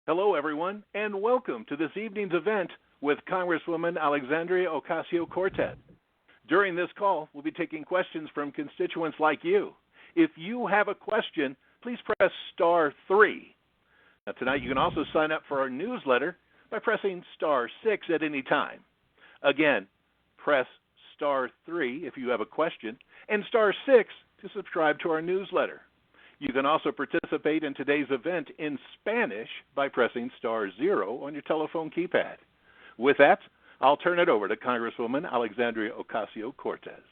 Hello, everyone, and welcome to this evening's event with Congresswoman Alexandria Ocasio-Cortez. During this call, we'll be taking questions from constituents like you. If you have a question, please press star 3. Now, tonight you can also sign up for our newsletter by pressing star 6 at any time. Again, press star 3 if you have a question, and star 6 to subscribe to our newsletter. You can also participate in today's event in Spanish by pressing star 0 on your telephone keypad. With that, I'll turn it over to Congresswoman Alexandria Ocasio-Cortez.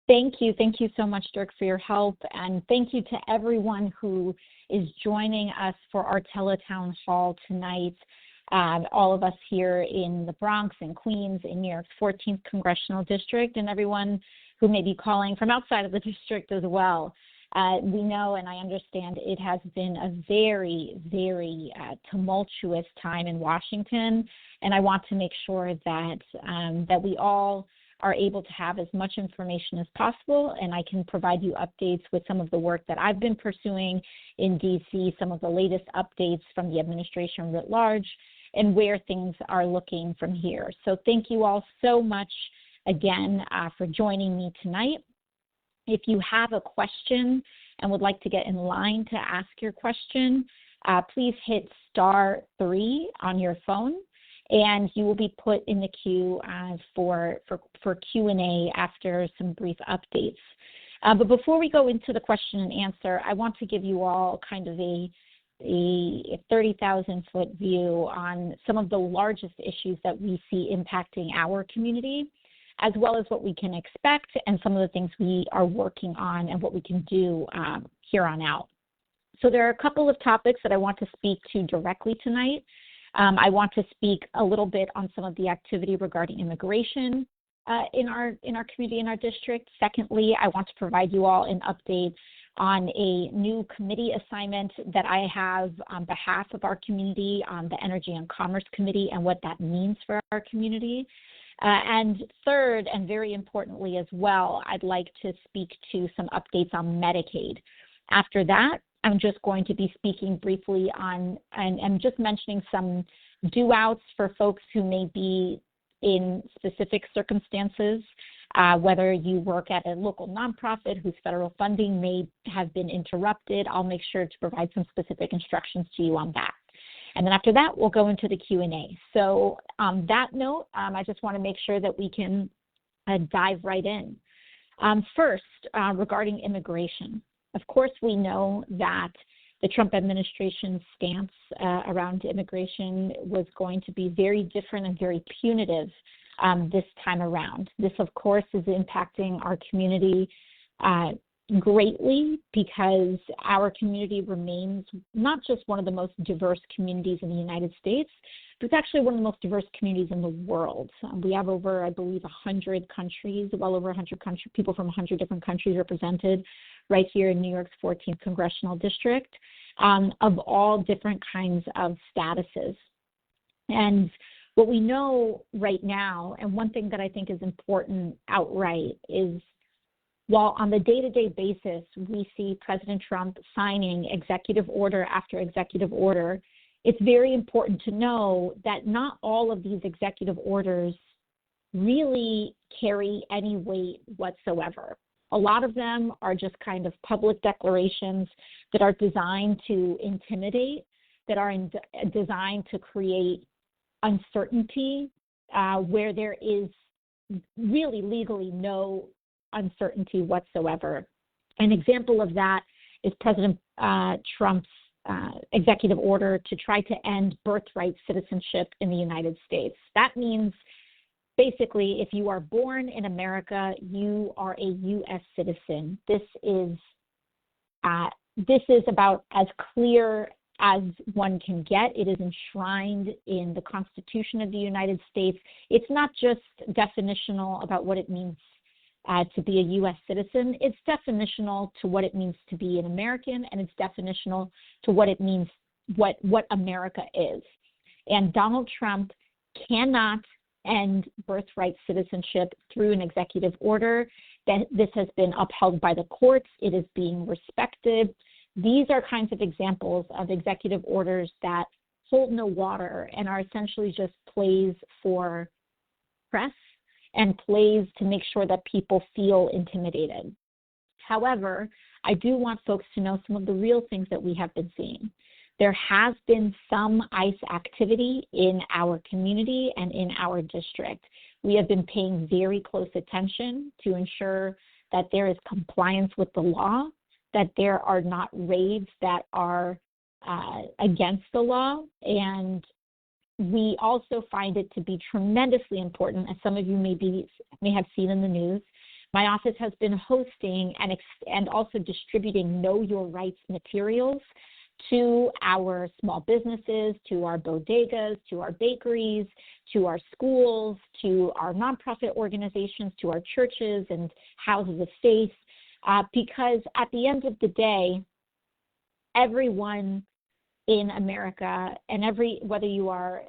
Thank you. Thank you so much, Dirk, for your help. And thank you to everyone who is joining us for our teletown hall tonight. All of us here in the Bronx and Queens in New York's 14th Congressional District, and everyone who may be calling from outside of the district as well. We know and I understand it has been a very, very tumultuous time in Washington, and I want to make sure that that we all are able to have as much information as possible, and I can provide you updates with some of the work that I've been pursuing in D.C., some of the latest updates from the administration writ large, and where things are looking from here. So thank you all so much again for joining me tonight. If you have a question and would like to get in line to ask your question, please hit star 3 on your phone, and you will be put in the queue for Q&A after some brief updates. But before we go into the question and answer, I want to give you all kind of a 30,000-foot view on some of the largest issues that we see impacting our community, as well as what we can expect and some of the things we are working on and what we can do here on out. So there are a couple of topics that I want to speak to directly tonight. I want to speak a little bit on some of the activity regarding immigration in our community, in our district. Secondly, I want to provide you all an update on a new committee assignment that I have on behalf of our community on the Energy and Commerce Committee and what that means for our community. And third, and very importantly as well, I'd like to speak to some updates on Medicaid. After that, I'm just going to be speaking briefly on, and I'm just mentioning some do-outs for folks who may be in specific circumstances, whether you work at a local nonprofit whose federal funding may have been interrupted. I'll make sure to provide some specific instructions to you on that. And then after that, we'll go into the Q&A. So on that note, I just want to make sure that we can dive right in. First, regarding immigration. Of course, we know that the Trump administration's stance around immigration was going to be very different and very punitive this time around. This, of course, is impacting our community greatly because our community remains not just one of the most diverse communities in the United States, but it's actually one of the most diverse communities in the world. We have over, I believe, 100 countries, well over 100 people from 100 different countries represented right here in New York's 14th Congressional District, of all different kinds of statuses. And what we know right now, and one thing that I think is important outright, is while on the day-to-day basis we see President Trump signing executive order after executive order, it's very important to know that not all of these executive orders really carry any weight whatsoever. A lot of them are just kind of public declarations that are designed to intimidate, that are designed to create uncertainty where there is really legally no uncertainty whatsoever. An example of that is President Trump's executive order to try to end birthright citizenship in the United States. That means basically if you are born in America, you are a U.S. citizen. This is about as clear as one can get. It is enshrined in the Constitution of the United States. It's not just definitional about what it means to be a U.S. citizen. It's definitional to what it means to be an American, and it's definitional to what it means, what America is. And Donald Trump cannot end birthright citizenship through an executive order. That this has been upheld by the courts. It is being respected. These are kinds of examples of executive orders that hold no water and are essentially just plays for press and plays to make sure that people feel intimidated. However, I do want folks to know some of the real things that we have been seeing. There has been some ICE activity in our community and in our district. We have been paying very close attention to ensure that there is compliance with the law, that there are not raids that are against the law, and we also find it to be tremendously important, as some of you may have seen in the news. My office has been hosting and also distributing Know Your Rights materials to our small businesses, to our bodegas, to our bakeries, to our schools, to our nonprofit organizations, to our churches and houses of faith, because at the end of the day, everyone in America, and whether you are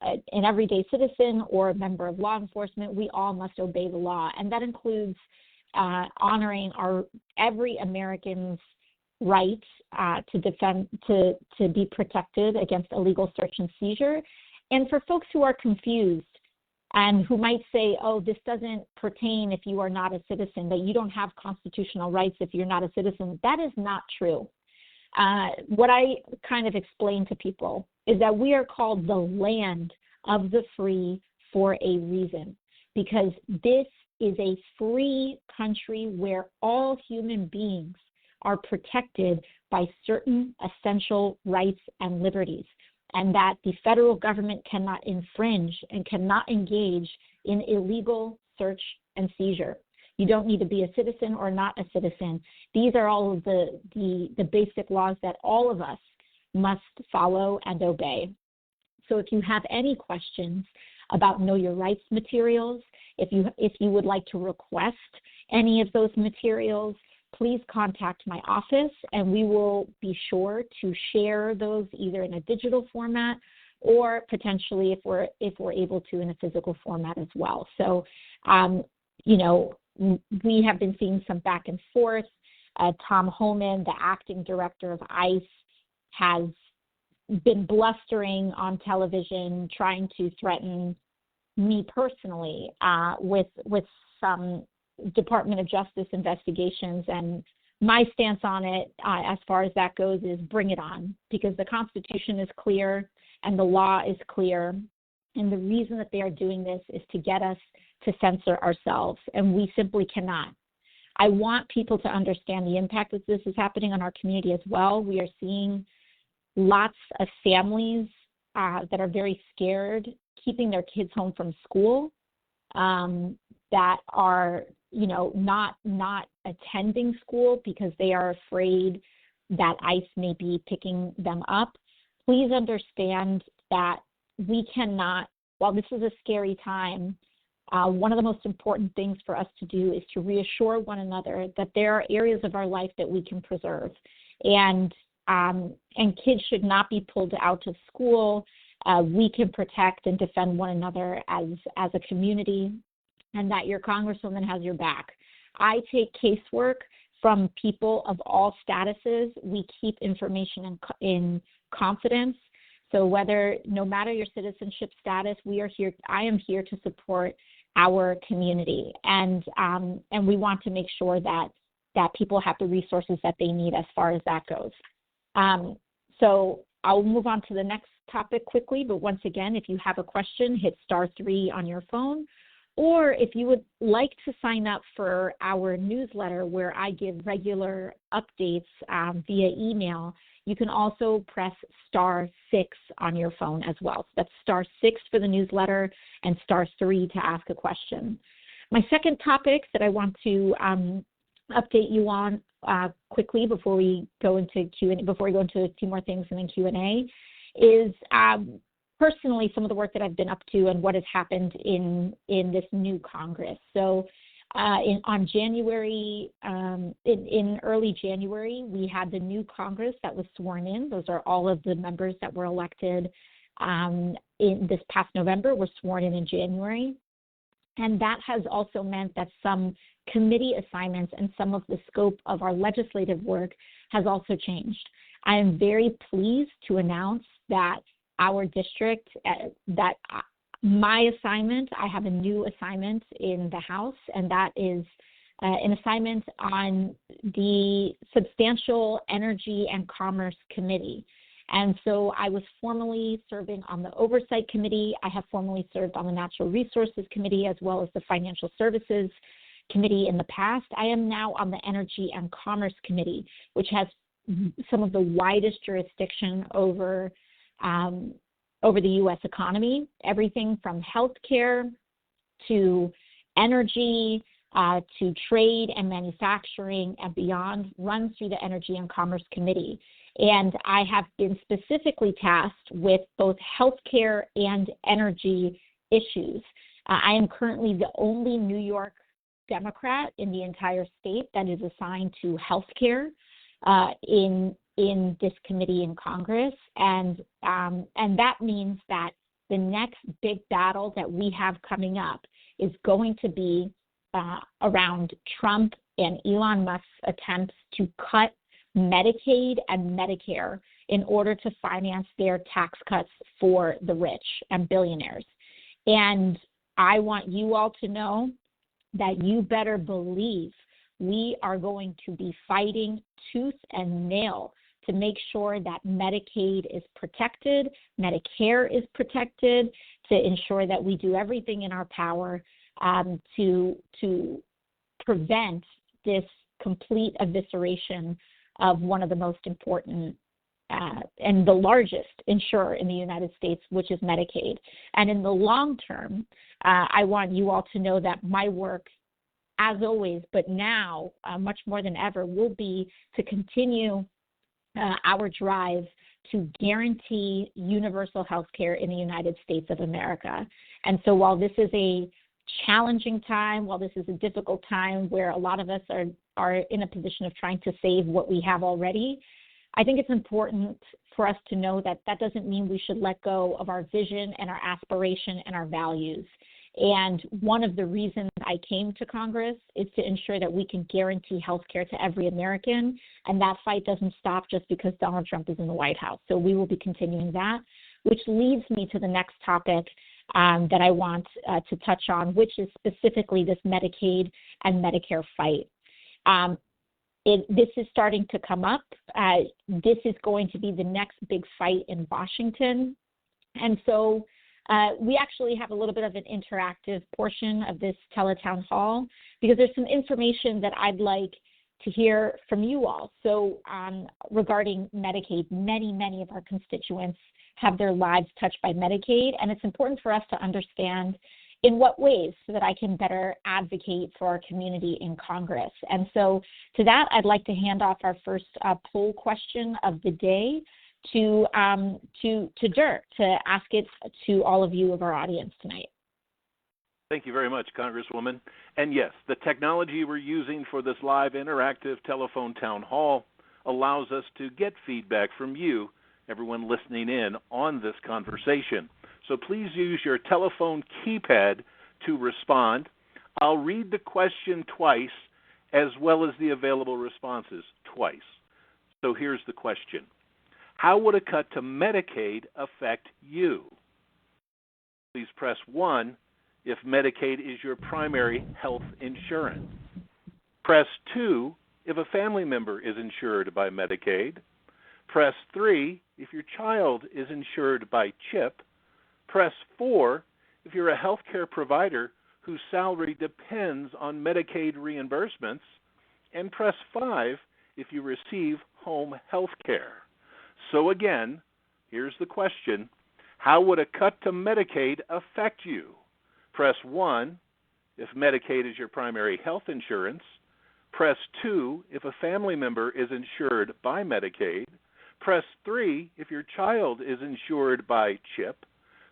an everyday citizen or a member of law enforcement, we all must obey the law, and that includes honoring every American's right to defend, to be protected against illegal search and seizure. And for folks who are confused and who might say, oh, this doesn't pertain if you are not a citizen, that you don't have constitutional rights if you're not a citizen, that is not true. What I kind of explain to people is that we are called the land of the free for a reason, because this is a free country where all human beings are protected by certain essential rights and liberties, and that the federal government cannot infringe and cannot engage in illegal search and seizure. You don't need to be a citizen or not a citizen. These are all of the basic laws that all of us must follow and obey. So if you have any questions about Know Your Rights materials, if you would like to request any of those materials, please contact my office and we will be sure to share those either in a digital format or potentially if we're able to in a physical format as well. So, we have been seeing some back and forth. Tom Homan, the acting director of ICE, has been blustering on television, trying to threaten me personally with some Department of Justice investigations. And my stance on it, as far as that goes, is bring it on, because the Constitution is clear and the law is clear. And the reason that they are doing this is to get us to censor ourselves, and we simply cannot. I want people to understand the impact that this is happening on our community as well. We are seeing lots of families that are very scared, keeping their kids home from school, that are, not attending school because they are afraid that ICE may be picking them up. Please understand that we cannot, while this is a scary time, one of the most important things for us to do is to reassure one another that there are areas of our life that we can preserve, and kids should not be pulled out of school. We can protect and defend one another as a community, and that your Congresswoman has your back. I take casework from people of all statuses. We keep information in confidence. So no matter your citizenship status, I am here to support our community, and we want to make sure that people have the resources that they need as far as that goes. So I'll move on to the next topic quickly, but once again, if you have a question, hit *3 on your phone, or if you would like to sign up for our newsletter where I give regular updates via email, you can also press *6 on your phone as well. So that's *6 for the newsletter and *3 to ask a question. My second topic that I want to update you on quickly before we go into Q&A, before we go into a few more things and then Q&A, is personally some of the work that I've been up to and what has happened in this new Congress. So in early January, we had the new Congress that was sworn in. Those are all of the members that were elected in this past November were sworn in January. And that has also meant that some committee assignments and some of the scope of our legislative work has also changed. I am very pleased to announce that our district, my assignment, I have a new assignment in the House, and that is an assignment on the Substantial Energy and Commerce Committee. And so I was formerly serving on the Oversight Committee. I have formerly served on the Natural Resources Committee as well as the Financial Services Committee in the past. I am now on the Energy and Commerce Committee, which has some of the widest jurisdiction over the U.S. economy, everything from healthcare to energy to trade and manufacturing and beyond runs through the Energy and Commerce Committee. And I have been specifically tasked with both healthcare and energy issues. I am currently the only New York Democrat in the entire state that is assigned to healthcare in this committee in Congress, and that means that the next big battle that we have coming up is going to be around Trump and Elon Musk's attempts to cut Medicaid and Medicare in order to finance their tax cuts for the rich and billionaires. And I want you all to know that you better believe we are going to be fighting tooth and nail to make sure that Medicaid is protected, Medicare is protected, to ensure that we do everything in our power to prevent this complete evisceration of one of the most important and the largest insurer in the United States, which is Medicaid. And in the long term, I want you all to know that my work, as always, but now much more than ever, will be to continue our drive to guarantee universal health care in the United States of America. And so while this is a challenging time, while this is a difficult time where a lot of us are in a position of trying to save what we have already, I think it's important for us to know that that doesn't mean we should let go of our vision and our aspiration and our values. And one of the reasons I came to Congress is to ensure that we can guarantee health care to every American, and that fight doesn't stop just because Donald Trump is in the White House. So we will be continuing that, which leads me to the next topic that I want to touch on, which is specifically this Medicaid and Medicare fight. This is starting to come up. This is going to be the next big fight in Washington. And so we actually have a little bit of an interactive portion of this teletown hall because there's some information that I'd like to hear from you all. So regarding Medicaid, many of our constituents have their lives touched by Medicaid, and it's important for us to understand in what ways so that I can better advocate for our community in Congress. And so to that, I'd like to hand off our first poll question of the day to Dirk to ask it to all of you of our audience tonight. Thank you very much, Congresswoman. And yes, the technology we're using for this live interactive telephone town hall allows us to get feedback from you, everyone listening in on this conversation. So please use your telephone keypad to respond. I'll read the question twice as well as the available responses twice. So here's the question. How would a cut to Medicaid affect you? Please press 1 if Medicaid is your primary health insurance. Press 2 if a family member is insured by Medicaid. Press 3 if your child is insured by CHIP. Press 4 if you're a healthcare provider whose salary depends on Medicaid reimbursements. And press 5 if you receive home health care. So again, here's the question. How would a cut to Medicaid affect you? Press 1 if Medicaid is your primary health insurance. Press 2 if a family member is insured by Medicaid. Press 3 if your child is insured by CHIP.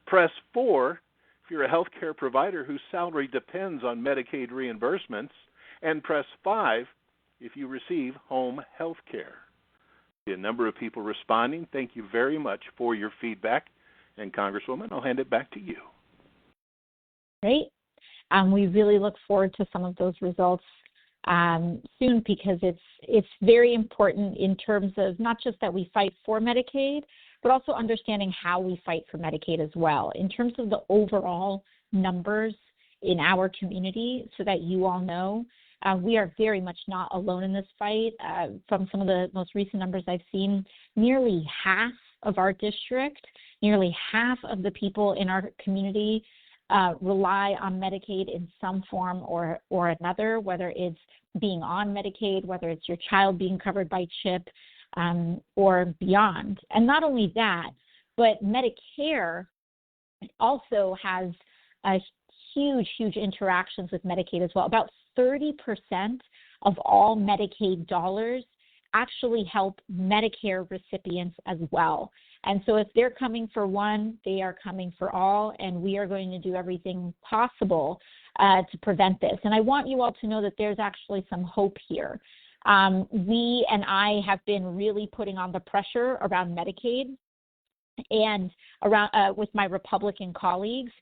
Press 4 if you're a healthcare provider whose salary depends on Medicaid reimbursements. And press 5 if you receive home health care. A number of people responding. Thank you very much for your feedback. And Congresswoman, I'll hand it back to you. Great. We really look forward to some of those results soon, because it's very important in terms of not just that we fight for Medicaid, but also understanding how we fight for Medicaid as well. In terms of the overall numbers in our community, so that you all know, we are very much not alone in this fight. From some of the most recent numbers I've seen, nearly half of our district, nearly half of the people in our community rely on Medicaid in some form or another, whether it's being on Medicaid, whether it's your child being covered by CHIP, or beyond. And not only that, but Medicare also has huge interactions with Medicaid as well. About 30% of all Medicaid dollars actually help Medicare recipients as well. And so if they're coming for one, they are coming for all, and we are going to do everything possible to prevent this. And I want you all to know that there's actually some hope here. We and I have been really putting on the pressure around Medicaid and around with my Republican colleagues.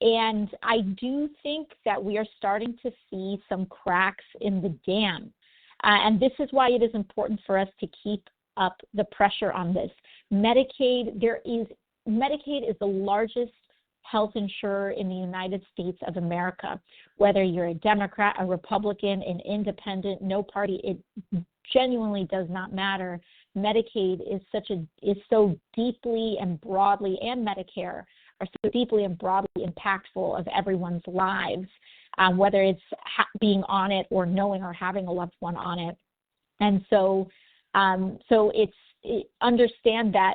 And I do think that we are starting to see some cracks in the dam. And this is why it is important for us to keep up the pressure on this. Medicaid is the largest health insurer in the United States of America. Whether you're a Democrat, a Republican, an independent, no party, it genuinely does not matter. Medicaid is so deeply and broadly, and Medicare are so deeply and broadly impactful of everyone's lives, whether it's being on it or knowing or having a loved one on it. And so understand that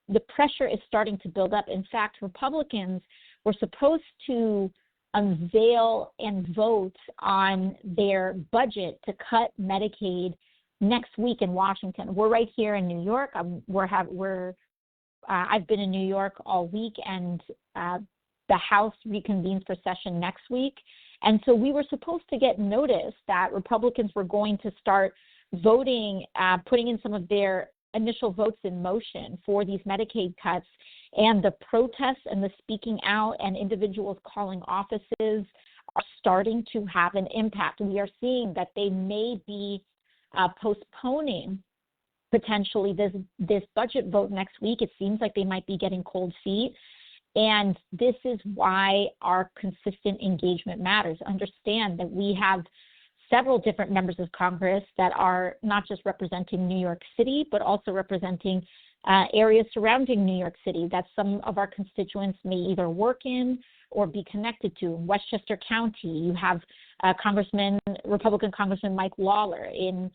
the pressure is starting to build up. In fact, Republicans were supposed to unveil and vote on their budget to cut Medicaid next week in Washington. We're right here in New York. I've been in New York all week, and the House reconvenes for session next week. And so we were supposed to get notice that Republicans were going to start voting, putting in some of their initial votes in motion for these Medicaid cuts. And the protests and the speaking out and individuals calling offices are starting to have an impact. We are seeing that they may be postponing potentially this budget vote next week. It seems like they might be getting cold feet. And this is why our consistent engagement matters. Understand that we have several different members of Congress that are not just representing New York City, but also representing areas surrounding New York City that some of our constituents may either work in or be connected to. In Westchester County, you have Republican Congressman Mike Lawler. In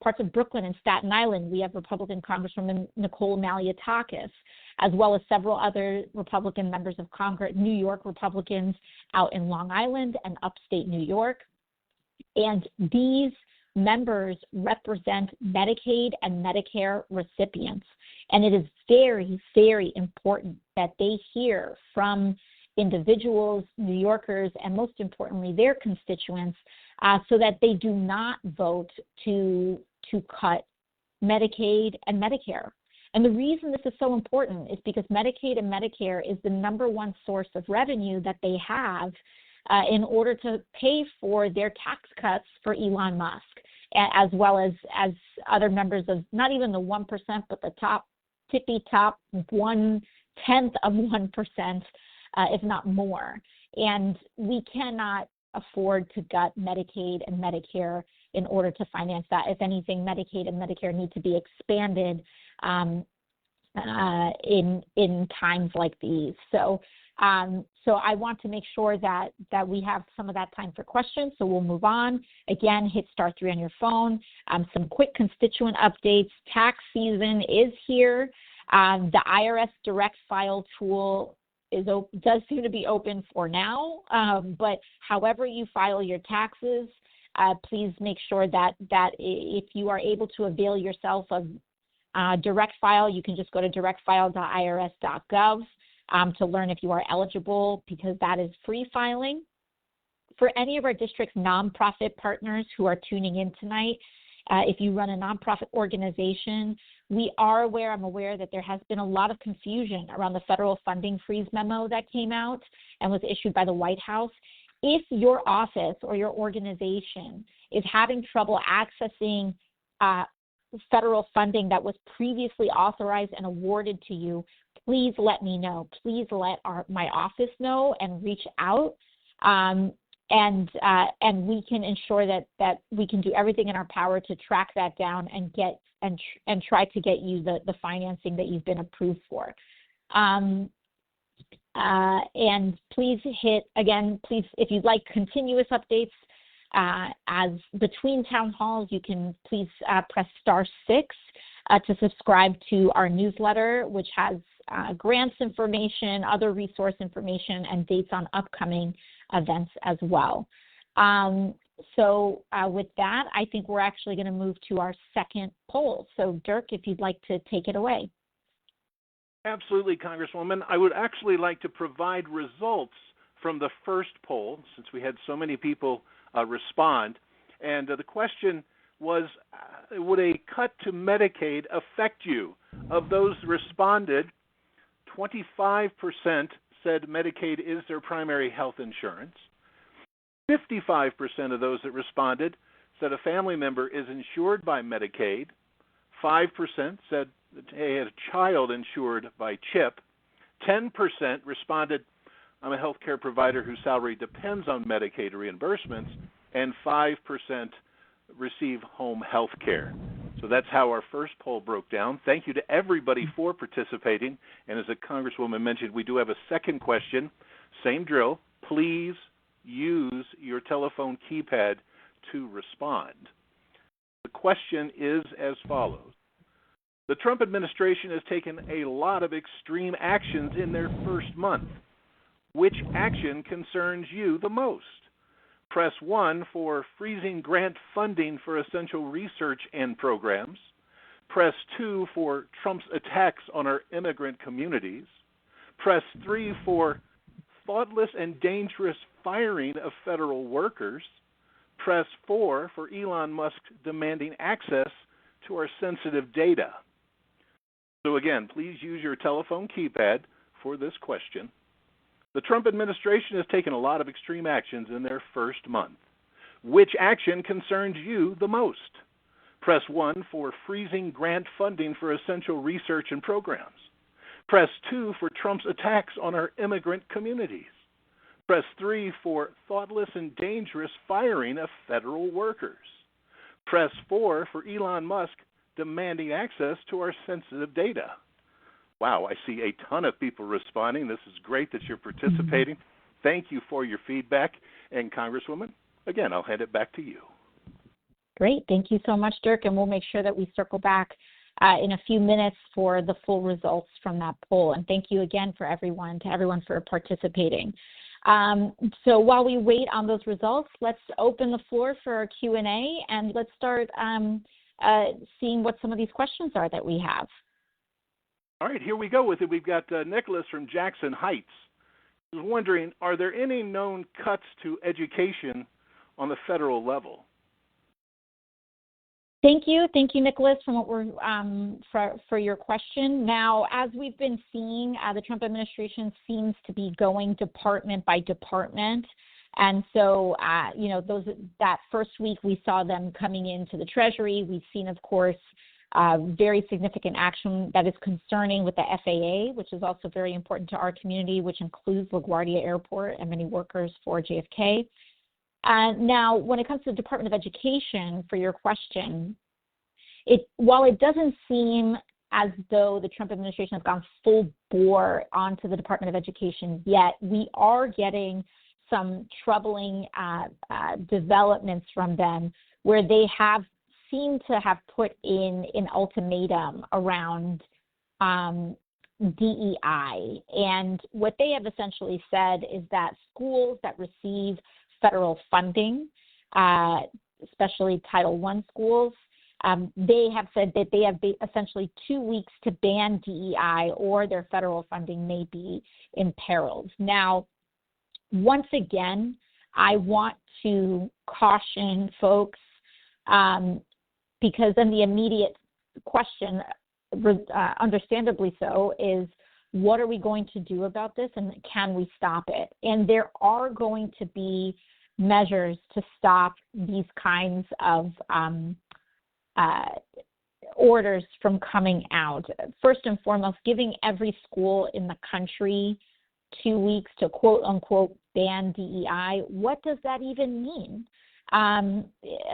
parts of Brooklyn and Staten Island, we have Republican Congresswoman Nicole Malliotakis, as well as several other Republican members of Congress, New York Republicans out in Long Island and upstate New York. And these members represent Medicaid and Medicare recipients. And it is very, very important that they hear from individuals, New Yorkers, and most importantly, their constituents, so that they do not vote to cut Medicaid and Medicare. And the reason this is so important is because Medicaid and Medicare is the number one source of revenue that they have in order to pay for their tax cuts for Elon Musk, as well as other members of not even the 1%, but the tippy top 1/10 of 1%, if not more. And we cannot afford to gut Medicaid and Medicare in order to finance that. If anything, Medicaid and Medicare need to be expanded in times like these. So I want to make sure that we have some of that time for questions. So we'll move on. Again, hit *3 on your phone. Some quick constituent updates. Tax season is here. The IRS Direct File tool does seem to be open for now, but however you file your taxes, please make sure that if you are able to avail yourself of Direct File, you can just go to directfile.irs.gov to learn if you are eligible, because that is free filing. For any of our district's nonprofit partners who are tuning in tonight, if you run a nonprofit organization, I'm aware that there has been a lot of confusion around the federal funding freeze memo that came out and was issued by the White House. if your office or your organization is having trouble accessing federal funding that was previously authorized and awarded to you, please let me know. Please let my office know and reach out, and we can ensure that we can do everything in our power to track that down and get and try to get you the financing that you've been approved for. And please if you'd like continuous updates as between town halls, you can please press *6 to subscribe to our newsletter, which has grants information, other resource information, and dates on upcoming events as well. So with that, I think we're actually going to move to our second poll. So Dirk, if you'd like to take it away. Absolutely, Congresswoman. I would actually like to provide results from the first poll, since we had so many people respond. And the question was, would a cut to Medicaid affect you? Of those responded, 25% said Medicaid is their primary health insurance. 55% of those that responded said a family member is insured by Medicaid. 5% said that they had a child insured by CHIP. 10% responded, I'm a healthcare provider whose salary depends on Medicaid reimbursements, and 5% receive home health care. So that's how our first poll broke down. Thank you to everybody for participating. And as the Congresswoman mentioned, we do have a second question. Same drill. Please use your telephone keypad to respond. The question is as follows. The Trump administration has taken a lot of extreme actions in their first month. Which action concerns you the most? Press 1 for freezing grant funding for essential research and programs. Press 2 for Trump's attacks on our immigrant communities. Press 3 for thoughtless and dangerous firing of federal workers. Press 4 for Elon Musk demanding access to our sensitive data. So again, please use your telephone keypad for this question. The Trump administration has taken a lot of extreme actions in their first month. Which action concerns you the most? Press 1 for freezing grant funding for essential research and programs. Press 2 for Trump's attacks on our immigrant communities. Press 3 for thoughtless and dangerous firing of federal workers. Press 4 for Elon Musk demanding access to our sensitive data. Wow, I see a ton of people responding. This is great that you're participating. Thank you for your feedback. And Congresswoman, again, I'll hand it back to you. Great. Thank you so much, Dirk. And we'll make sure that we circle back in a few minutes for the full results from that poll. And thank you again to everyone for participating. So while we wait on those results, let's open the floor for our Q&A, and let's start seeing what some of these questions are that we have. All right, here we go with it. We've got Nicholas from Jackson Heights. He's wondering, are there any known cuts to education on the federal level? Thank you, Nicholas, for your question. Now, as we've been seeing, the Trump administration seems to be going department by department, and so that first week we saw them coming into the Treasury. We've seen, of course, very significant action that is concerning with the FAA, which is also very important to our community, which includes LaGuardia Airport and many workers for JFK. Now, when it comes to the Department of Education, for your question, while it doesn't seem as though the Trump administration has gone full bore onto the Department of Education yet, we are getting some troubling developments from them where they have seem to have put in an ultimatum around DEI. And what they have essentially said is that schools that receive federal funding, especially Title I schools, they have said that they have essentially 2 weeks to ban DEI or their federal funding may be imperiled. Now, once again, I want to caution folks because then the immediate question, understandably so, is what are we going to do about this, and can we stop it? And there are going to be measures to stop these kinds of orders from coming out. First and foremost, giving every school in the country 2 weeks to quote unquote ban DEI. What does that even mean?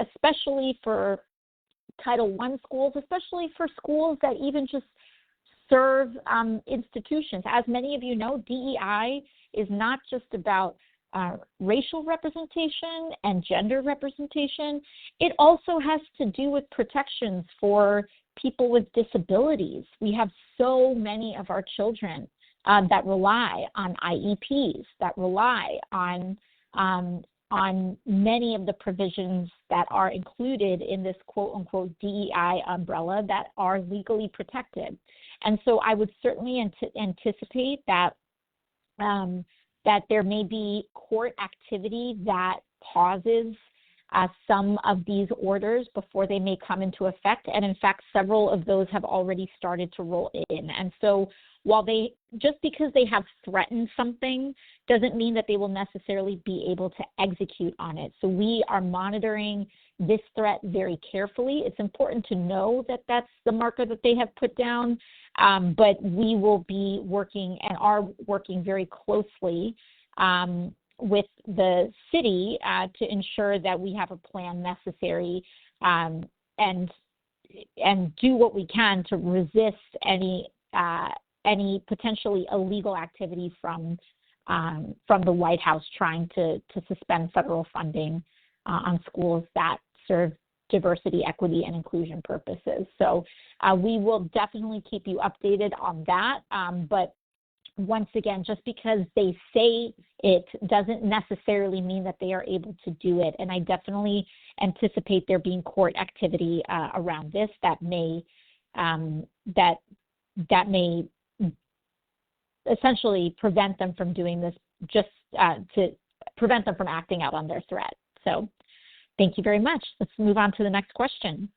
Especially for Title I schools, especially for schools that even just serve institutions. As many of you know, DEI is not just about racial representation and gender representation. It also has to do with protections for people with disabilities. We have so many of our children that rely on IEPs, that rely on many of the provisions that are included in this quote-unquote DEI umbrella that are legally protected. And so I would certainly anticipate that that there may be court activity that pauses some of these orders before they may come into effect. And in fact, several of those have already started to roll in. And so while just because they have threatened something doesn't mean that they will necessarily be able to execute on it. So we are monitoring this threat very carefully. It's important to know that that's the marker that they have put down, but we will be working and are working very closely with the city to ensure that we have a plan necessary and do what we can to resist any potentially illegal activity from the White House trying to suspend federal funding on schools that serve diversity, equity, and inclusion purposes. So we will definitely keep you updated on that. But once again, just because they say it doesn't necessarily mean that they are able to do it. And I definitely anticipate there being court activity around this that may essentially prevent them from doing this, just to prevent them from acting out on their threat. So thank you very much. Let's move on to the next question.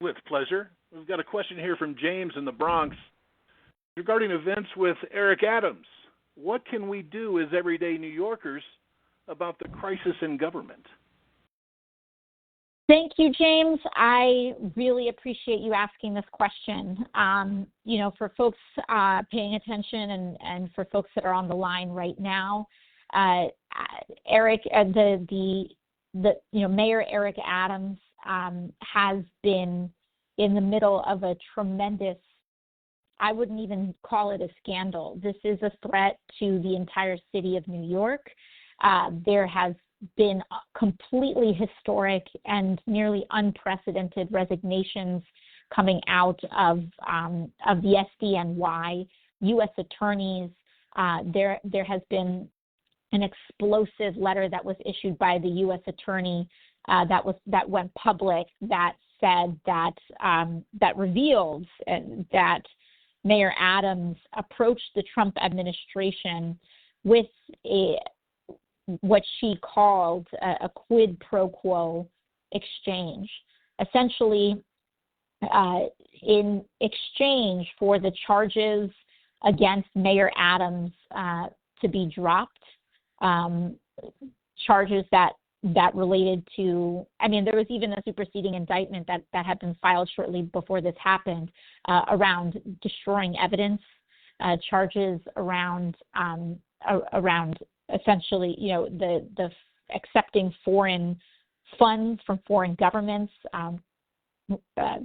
With pleasure. We've got a question here from James in the Bronx regarding events with Eric Adams. What can we do as everyday New Yorkers about the crisis in government? Thank you, James. I really appreciate you asking this question. For folks paying attention and for folks that are on the line right now, Eric, Mayor Eric Adams has been in the middle of a tremendous, I wouldn't even call it a scandal. This is a threat to the entire city of New York. There has been completely historic and nearly unprecedented resignations coming out of the SDNY, U.S. attorneys. There has been an explosive letter that was issued by the U.S. attorney that went public that said that revealed that Mayor Adams approached the Trump administration with what she called a quid pro quo exchange. Essentially, in exchange for the charges against Mayor Adams to be dropped, charges that related to, there was even a superseding indictment that had been filed shortly before this happened around destroying evidence, charges around essentially, the accepting foreign funds from foreign governments,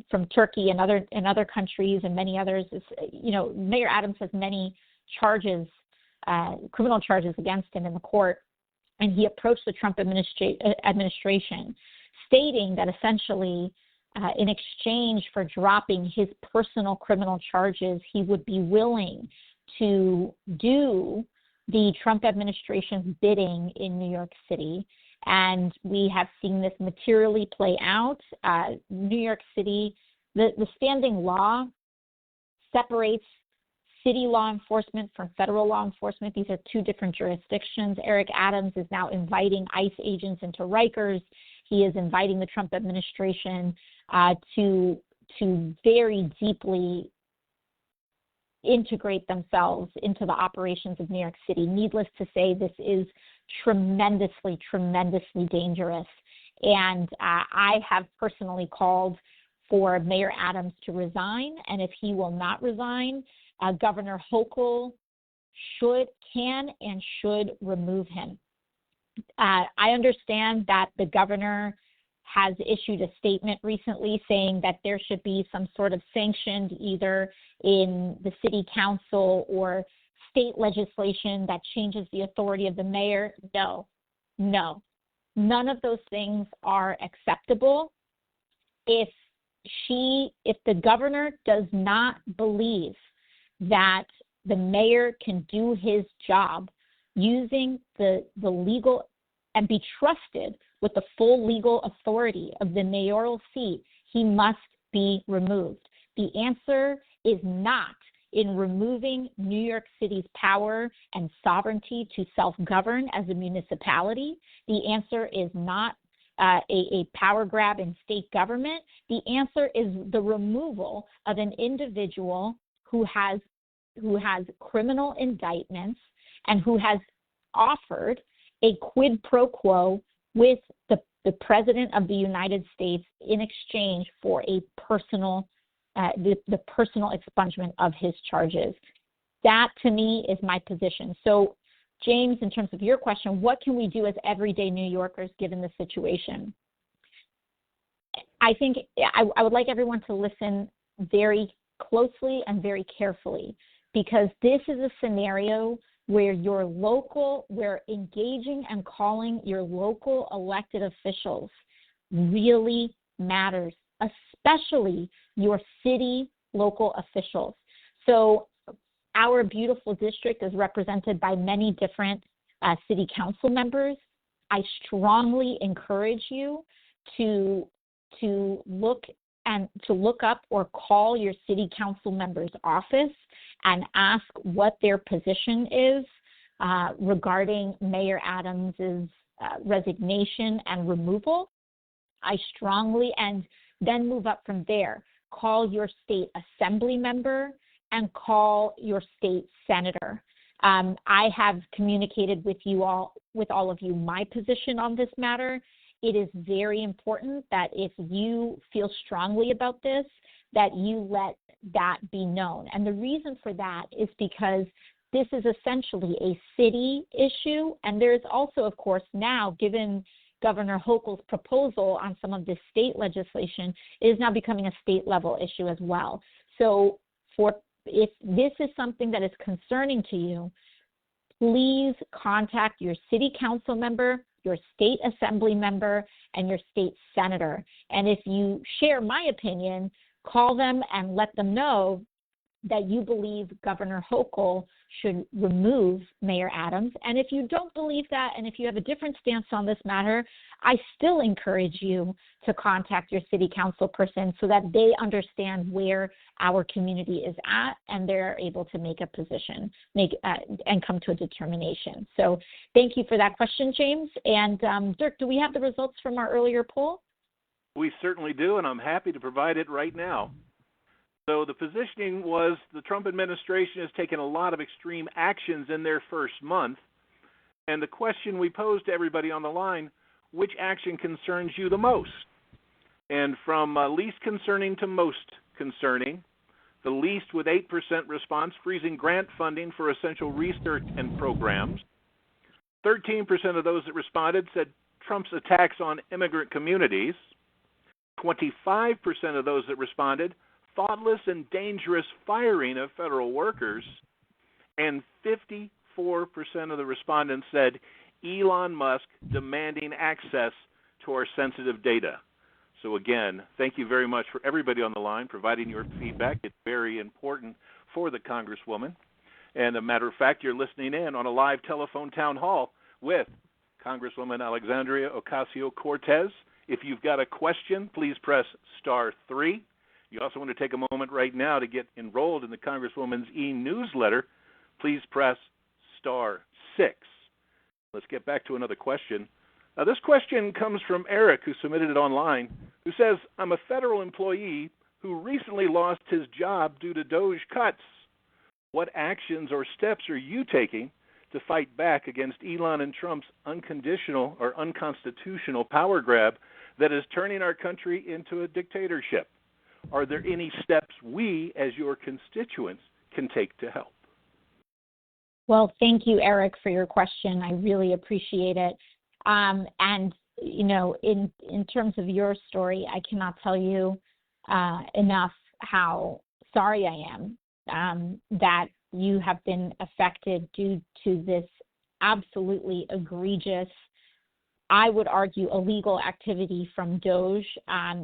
from Turkey and other countries and many others. Mayor Adams has many charges, criminal charges against him in the court. And he approached the Trump administration, stating that essentially, in exchange for dropping his personal criminal charges, he would be willing to do the Trump administration's bidding in New York City. And we have seen this materially play out. New York City, the standing law separates city law enforcement from federal law enforcement. These are two different jurisdictions. Eric Adams is now inviting ICE agents into Rikers. He is inviting the Trump administration to very deeply integrate themselves into the operations of New York City. Needless to say, this is tremendously, tremendously dangerous. And I have personally called for Mayor Adams to resign, and if he will not resign, Governor Hochul can and should remove him. I understand that the governor has issued a statement recently saying that there should be some sort of sanctioned either in the city council or state legislation that changes the authority of the mayor. No, none of those things are acceptable. If the governor does not believe that the mayor can do his job using the legal and be trusted with the full legal authority of the mayoral seat, he must be removed. The answer is not in removing New York City's power and sovereignty to self-govern as a municipality. The answer is not a power grab in state government. The answer is the removal of an individual who has criminal indictments and who has offered a quid pro quo with the President of the United States in exchange for a personal the personal expungement of his charges. That, to me, is my position. So, James, in terms of your question, what can we do as everyday New Yorkers given the situation? I think I would like everyone to listen very closely and very carefully, because this is a scenario where where engaging and calling your local elected officials really matters, especially your city local officials. So our beautiful district is represented by many different city council members. I strongly encourage you to look up or call your city council member's office and ask what their position is regarding Mayor Adams's resignation and removal. And then move up from there. Call your state assembly member and call your state senator. I have communicated with all of you, my position on this matter. It is very important that if you feel strongly about this, that you let that be known. And the reason for that is because this is essentially a city issue. And there is also, of course, now, given Governor Hochul's proposal on some of this state legislation, it is now becoming a state level issue as well. So if this is something that is concerning to you, please contact your city council member, your state assembly member, and your state senator. And if you share my opinion, call them and let them know that you believe Governor Hochul should remove Mayor Adams. And if you don't believe that, and if you have a different stance on this matter, I still encourage you to contact your city council person so that they understand where our community is at and they're able to make a position, and come to a determination. So thank you for that question, James. And Dirk, do we have the results from our earlier poll? We certainly do, and I'm happy to provide it right now. So the positioning was the Trump administration has taken a lot of extreme actions in their first month. And the question we posed to everybody on the line, which action concerns you the most? And from least concerning to most concerning, the least with 8% response, freezing grant funding for essential research and programs. 13% of those that responded said Trump's attacks on immigrant communities. 25% of those that responded, thoughtless and dangerous firing of federal workers, and 54% of the respondents said Elon Musk demanding access to our sensitive data. So again, thank you very much for everybody on the line providing your feedback. It's very important for the Congresswoman. And a matter of fact, you're listening in on a live telephone town hall with Congresswoman Alexandria Ocasio-Cortez. If you've got a question, please press *3. You also want to take a moment right now to get enrolled in the Congresswoman's e-newsletter. Please press *6. Let's get back to another question. This question comes from Eric, who submitted it online, who says, I'm a federal employee who recently lost his job due to DOGE cuts. What actions or steps are you taking to fight back against Elon and Trump's unconditional or unconstitutional power grab that is turning our country into a dictatorship? Are there any steps we, as your constituents, can take to help? Well, thank you, Eric, for your question. I really appreciate it. And, you know, in terms of your story, I cannot tell you enough how sorry I am that you have been affected due to this absolutely egregious, I would argue, illegal activity from DOJ,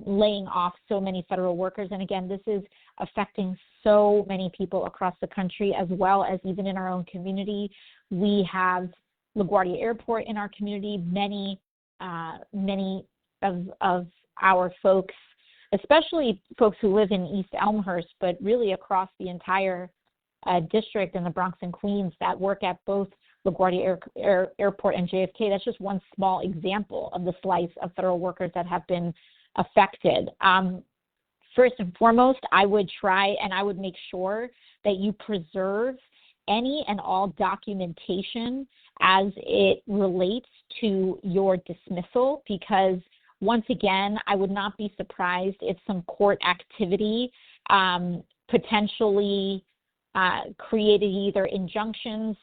laying off so many federal workers. And again, this is affecting so many people across the country, as well as even in our own community. We have LaGuardia Airport in our community. Many of our folks, especially folks who live in East Elmhurst, but really across the entire district in the Bronx and Queens, that work at both LaGuardia Airport and JFK. That's just one small example of the slice of federal workers that have been affected. First and foremost, I would try and I would make sure that you preserve any and all documentation as it relates to your dismissal, because once again, I would not be surprised if some court activity potentially created either injunctions,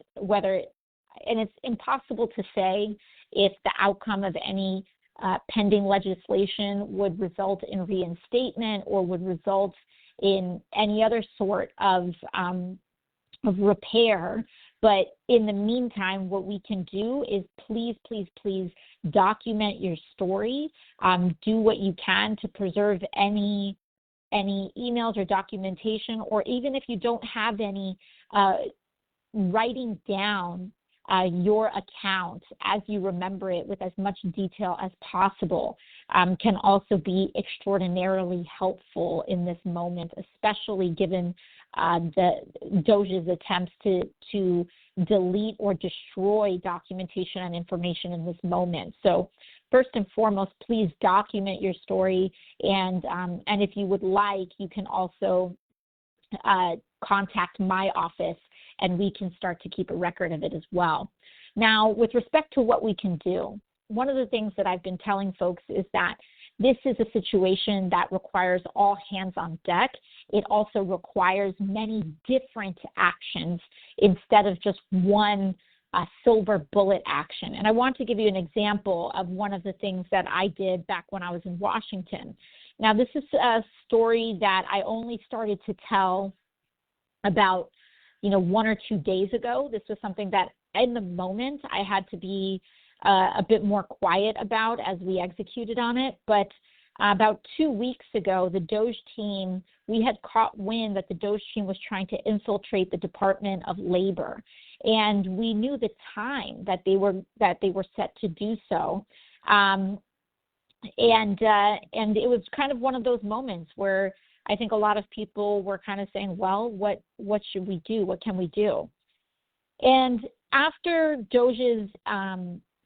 and it's impossible to say if the outcome of any pending legislation would result in reinstatement or would result in any other sort of repair. But in the meantime, what we can do is please document your story. Do what you can to preserve any emails or documentation, or even if you don't have any, writing down your account as you remember it with as much detail as possible can also be extraordinarily helpful in this moment, especially given the DOJ's attempts to delete or destroy documentation and information in this moment. So first and foremost, please document your story, and if you would like, you can also contact my office, and we can start to keep a record of it as well. Now, with respect to what we can do, one of the things that I've been telling folks is that this is a situation that requires all hands on deck. It also requires many different actions instead of just one silver bullet action. And I want to give you an example of one of the things that I did back when I was in Washington. Now, this is a story that I only started to tell about 1 or 2 days ago. This was something that in the moment I had to be a bit more quiet about as we executed on it. But about 2 weeks ago, the DOJ team, we had caught wind that the DOJ team was trying to infiltrate the Department of Labor. And we knew the time that they were set to do so. And it was kind of one of those moments where I think a lot of people were kind of saying, well, what should we do? What can we do? And after DOJ's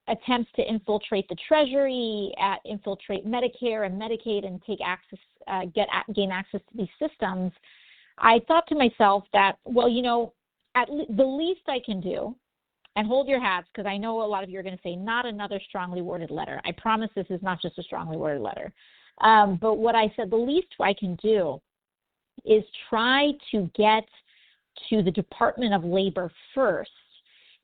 attempts to infiltrate the Treasury, infiltrate Medicare and Medicaid, and take access, gain access to these systems, I thought to myself that, well, the least I can do, and hold your hats, because I know a lot of you are going to say, not another strongly worded letter. I promise this is not just a strongly worded letter. But what I said, the least I can do is try to get to the Department of Labor first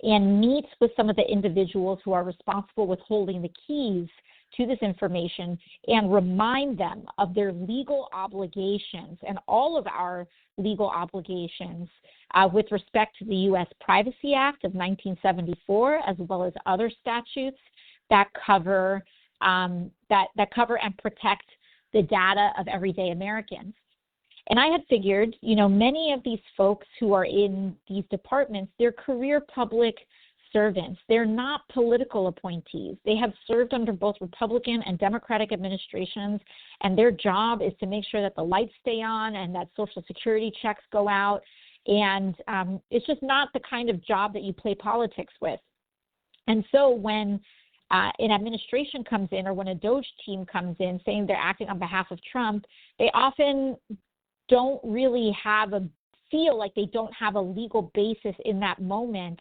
and meet with some of the individuals who are responsible with holding the keys to this information and remind them of their legal obligations and all of our legal obligations with respect to the U.S. Privacy Act of 1974, as well as other statutes that cover and protect the data of everyday Americans. And I had figured, many of these folks who are in these departments, they're career public servants. They're not political appointees. They have served under both Republican and Democratic administrations, and their job is to make sure that the lights stay on and that Social Security checks go out. And it's just not the kind of job that you play politics with. And so when an administration comes in, or when a DOJ team comes in saying they're acting on behalf of Trump, they often don't really have a feel like they don't have a legal basis in that moment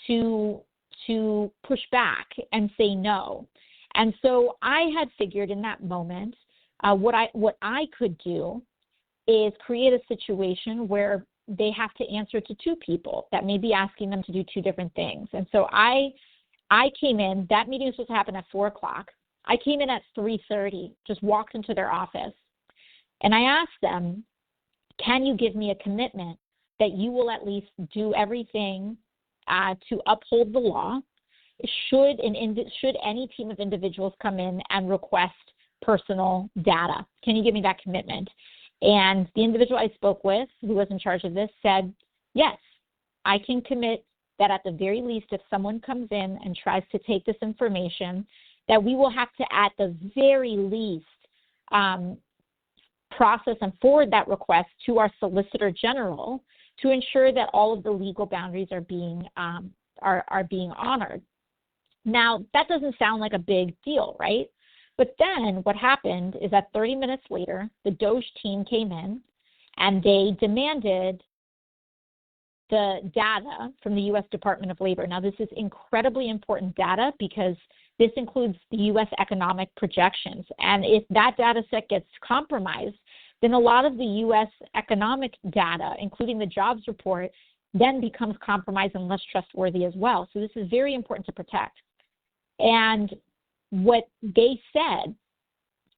to push back and say no. And so I had figured in that moment what I could do is create a situation where they have to answer to two people that may be asking them to do two different things. And so I came in. That meeting was supposed to happen at 4:00. I came in at 3:30, just walked into their office, and I asked them, can you give me a commitment that you will at least do everything to uphold the law should any team of individuals come in and request personal data? Can you give me that commitment? And the individual I spoke with, who was in charge of this, said, yes, I can commit that at the very least, if someone comes in and tries to take this information, that we will have to, at the very least, process and forward that request to our Solicitor General to ensure that all of the legal boundaries are being honored. Now, that doesn't sound like a big deal, right? But then what happened is that 30 minutes later, the DOJ team came in and they demanded the data from the U.S. Department of Labor. Now, this is incredibly important data because this includes the U.S. economic projections. And if that data set gets compromised, then a lot of the U.S. economic data, including the jobs report, then becomes compromised and less trustworthy as well. So this is very important to protect. And what they said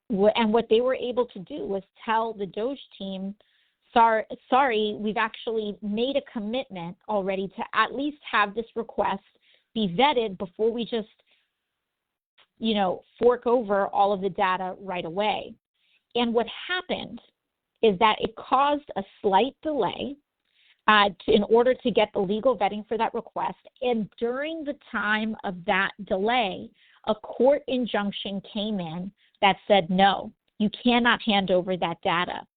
and what they were able to do was tell the DOJ team, sorry, we've actually made a commitment already to at least have this request be vetted before we just, fork over all of the data right away. And what happened is that it caused a slight delay in order to get the legal vetting for that request. And during the time of that delay, a court injunction came in that said, no, you cannot hand over that data.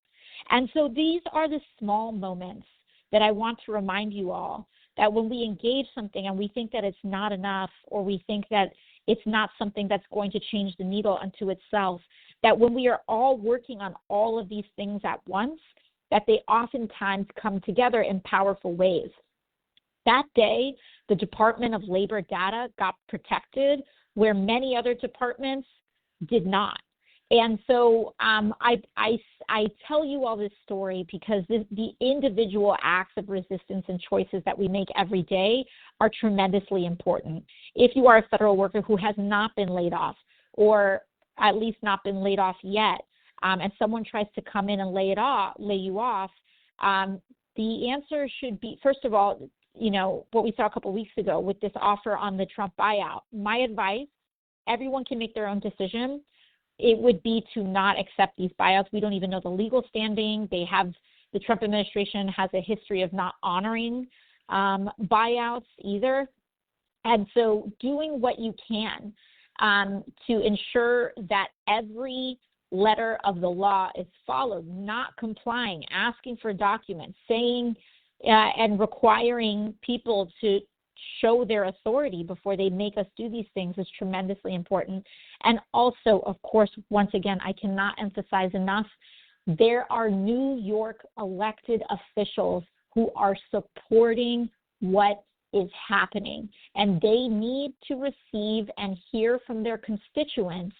And so these are the small moments that I want to remind you all that when we engage something and we think that it's not enough, or we think that it's not something that's going to change the needle unto itself, that when we are all working on all of these things at once, that they oftentimes come together in powerful ways. That day, the Department of Labor data got protected where many other departments did not. And so I tell you all this story because the individual acts of resistance and choices that we make every day are tremendously important. If you are a federal worker who has not been laid off, or at least not been laid off yet, and someone tries to come in and lay you off, the answer should be, first of all, what we saw a couple of weeks ago with this offer on the Trump buyout. My advice, everyone can make their own decision. It would be to not accept these buyouts. We don't even know the legal standing. The Trump administration has a history of not honoring buyouts either. And so doing what you can to ensure that every letter of the law is followed, not complying, asking for documents, saying and requiring people to show their authority before they make us do these things is tremendously important. And also, of course, once again, I cannot emphasize enough, there are New York elected officials who are supporting what is happening, and they need to receive and hear from their constituents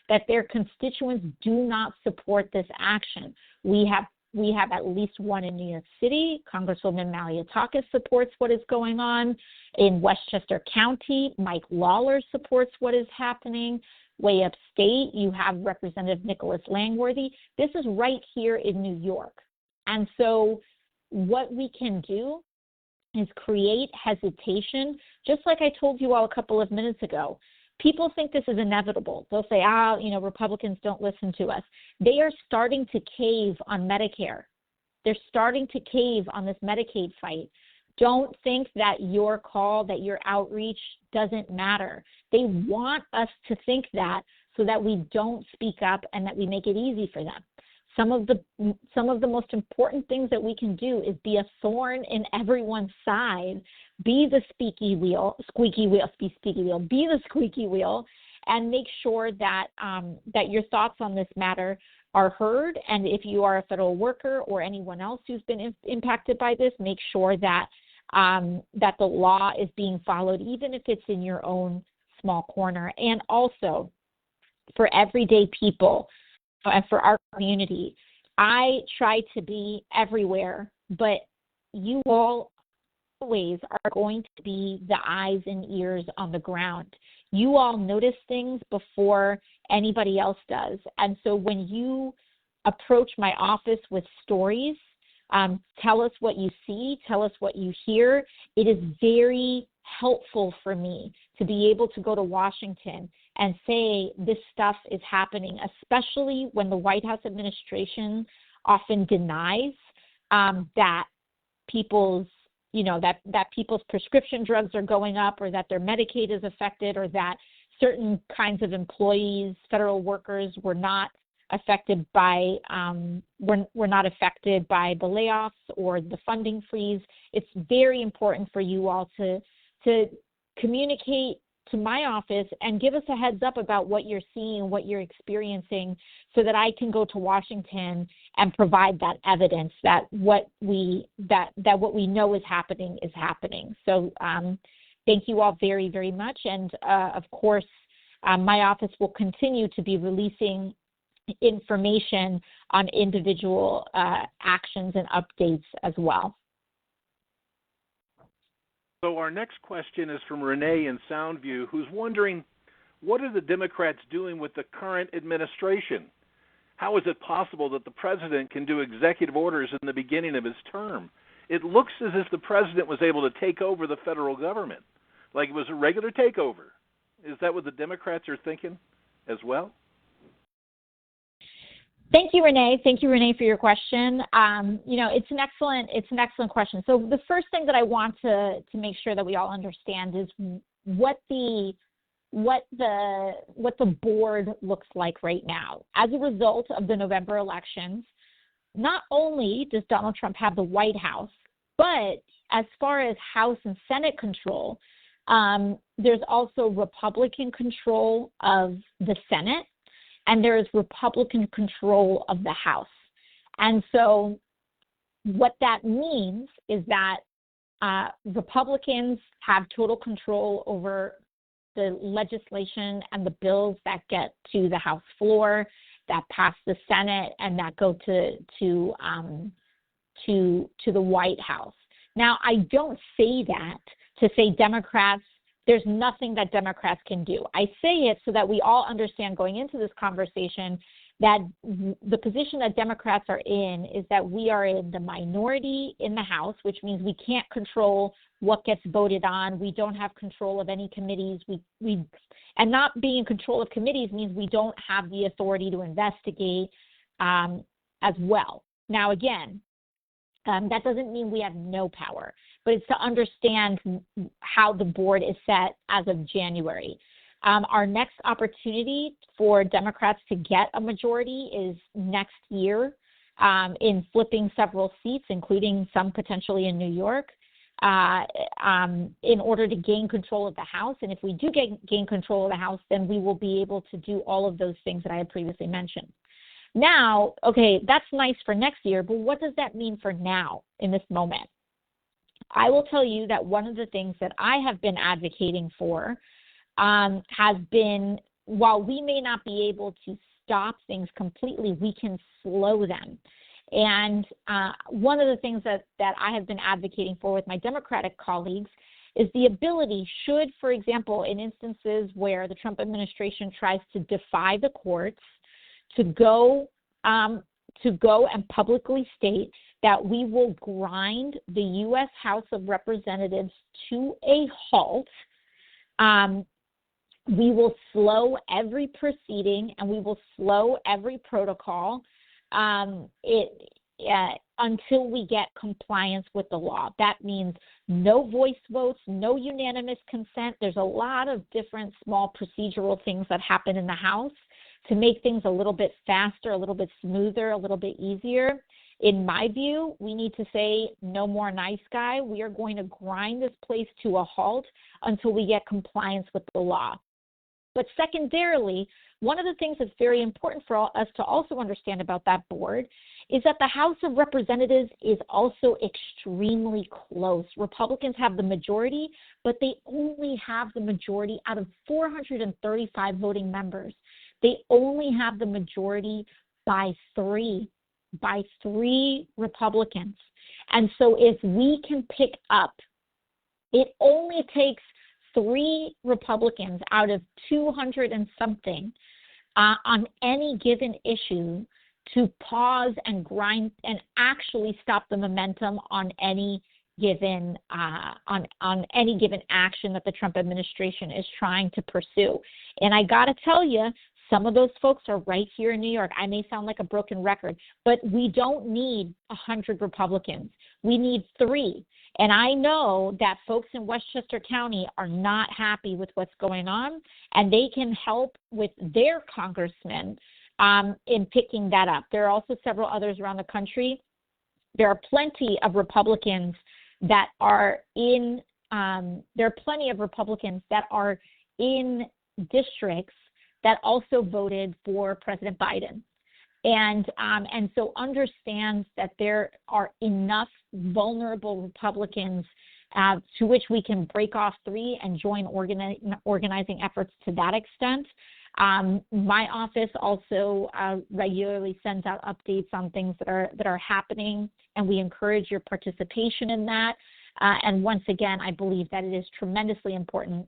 that their constituents do not support this action. We have at least one in New York City. Congresswoman Malliotakis supports what is going on. In Westchester County, Mike Lawler supports what is happening. Way upstate, you have Representative Nicholas Langworthy. This is right here in New York. And so what we can do is create hesitation, just like I told you all a couple of minutes ago. People think this is inevitable. They'll say, Republicans don't listen to us. They are starting to cave on Medicare. They're starting to cave on this Medicaid fight. Don't think that your call, that your outreach doesn't matter. They want us to think that so that we don't speak up and that we make it easy for them. Some of the most important things that we can do is be a thorn in everyone's side, be the squeaky wheel, and make sure that that your thoughts on this matter are heard. And if you are a federal worker or anyone else who's been impacted by this, make sure that that the law is being followed, even if it's in your own small corner. And also for everyday people and for our community, I try to be everywhere, but you all always are going to be the eyes and ears on the ground. You all notice things before anybody else does. And so when you approach my office with stories, tell us what you see, tell us what you hear. It is very helpful for me to be able to go to Washington and say this stuff is happening, especially when the White House administration often denies that people's that people's prescription drugs are going up, or that their Medicaid is affected, or that certain kinds of employees, federal workers, were not affected by were not affected by the layoffs or the funding freeze. It's very important for you all to communicate to my office and give us a heads up about what you're seeing, what you're experiencing, so that I can go to Washington and provide that evidence that what we know is happening is happening. So thank you all very, very much. And of course, my office will continue to be releasing information on individual actions and updates as well. So our next question is from Renee in Soundview, who's wondering, what are the Democrats doing with the current administration? How is it possible that the president can do executive orders in the beginning of his term? It looks as if the president was able to take over the federal government, like it was a regular takeover. Is that what the Democrats are thinking as well? Thank you, Renee. Thank you, Renee, for your question. It's an excellent question. So the first thing that I want to make sure that we all understand is what the board looks like right now. As a result of the November elections, not only does Donald Trump have the White House, but as far as House and Senate control, there's also Republican control of the Senate, and there is Republican control of the House. And so what that means is that Republicans have total control over the legislation and the bills that get to the House floor, that pass the Senate, and that go to the White House. Now, I don't say that to say Democrats, there's nothing that Democrats can do. I say it so that we all understand going into this conversation that the position that Democrats are in is that we are in the minority in the House, which means we can't control what gets voted on. We don't have control of any committees. And not being in control of committees means we don't have the authority to investigate as well. Now, again, that doesn't mean we have no power, but it's to understand how the board is set as of January. Our next opportunity for Democrats to get a majority is next year in flipping several seats, including some potentially in New York, in order to gain control of the House. And if we do gain control of the House, then we will be able to do all of those things that I had previously mentioned. Now, okay, that's nice for next year, but what does that mean for now in this moment? I will tell you that one of the things that I have been advocating for has been, while we may not be able to stop things completely, we can slow them. And one of the things that I have been advocating for with my Democratic colleagues is the ability, should, for example, in instances where the Trump administration tries to defy the courts, to go and publicly state that we will grind the U.S. House of Representatives to a halt. We will slow every proceeding and we will slow every protocol until we get compliance with the law. That means no voice votes, no unanimous consent. There's a lot of different small procedural things that happen in the House to make things a little bit faster, a little bit smoother, a little bit easier. In my view, we need to say no more nice guy. We are going to grind this place to a halt until we get compliance with the law. But secondarily, one of the things that's very important for us to also understand about that board is that the House of Representatives is also extremely close. Republicans have the majority, but they only have the majority out of 435 voting members. They only have the majority by three Republicans. And so if we can pick up, it only takes 3 Republicans out of 200 and something on any given issue to pause and grind and actually stop the momentum on any given on any given action that the Trump administration is trying to pursue. And I got to tell you, some of those folks are right here in New York. I may sound like a broken record, but we don't need 100 Republicans. We need 3. And I know that folks in Westchester County are not happy with what's going on, and they can help with their congressmen in picking that up. There are also several others around the country. There are plenty of Republicans that are in districts that also voted for President Biden. And so understands that there are enough vulnerable Republicans to which we can break off 3 and join organizing efforts to that extent. My office also regularly sends out updates on things that are happening, and we encourage your participation in that. And once again, I believe that it is tremendously important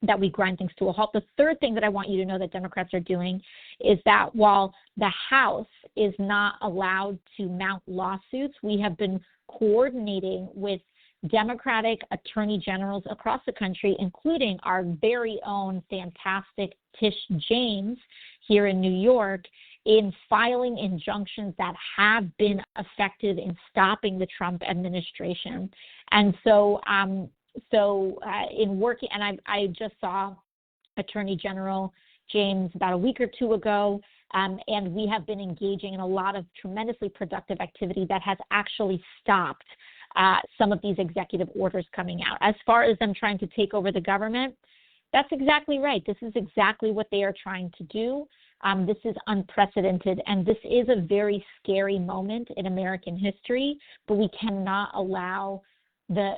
that we grind things to a halt. The third thing that I want you to know that Democrats are doing is that while the House is not allowed to mount lawsuits, we have been coordinating with Democratic attorney generals across the country, including our very own fantastic Tish James here in New York, in filing injunctions that have been effective in stopping the Trump administration. And so in working, and I just saw Attorney General James about a week or 2 ago, and we have been engaging in a lot of tremendously productive activity that has actually stopped some of these executive orders coming out. As far as them trying to take over the government, that's exactly right. This is exactly what they are trying to do. This is unprecedented, and this is a very scary moment in American history, but we cannot allow the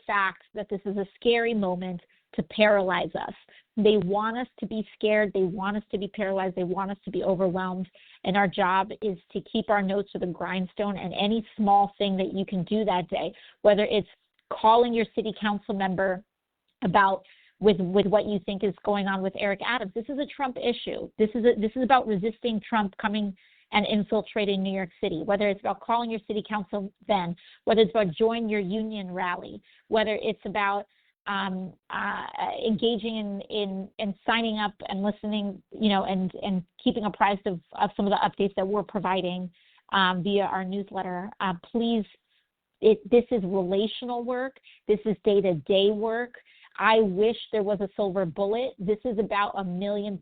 fact that this is a scary moment to paralyze us. They want us to be scared. They want us to be paralyzed. They want us to be overwhelmed. And our job is to keep our nose to the grindstone, and any small thing that you can do that day, whether it's calling your city council member about with what you think is going on with Eric Adams. This is a Trump issue. This is about resisting Trump coming and infiltrating New York City, whether it's about calling your city council then, whether it's about joining your union rally, whether it's about engaging in signing up and listening, and keeping apprised of some of the updates that we're providing via our newsletter. Please, this is relational work. This is day-to-day work. I wish there was a silver bullet. This is about a million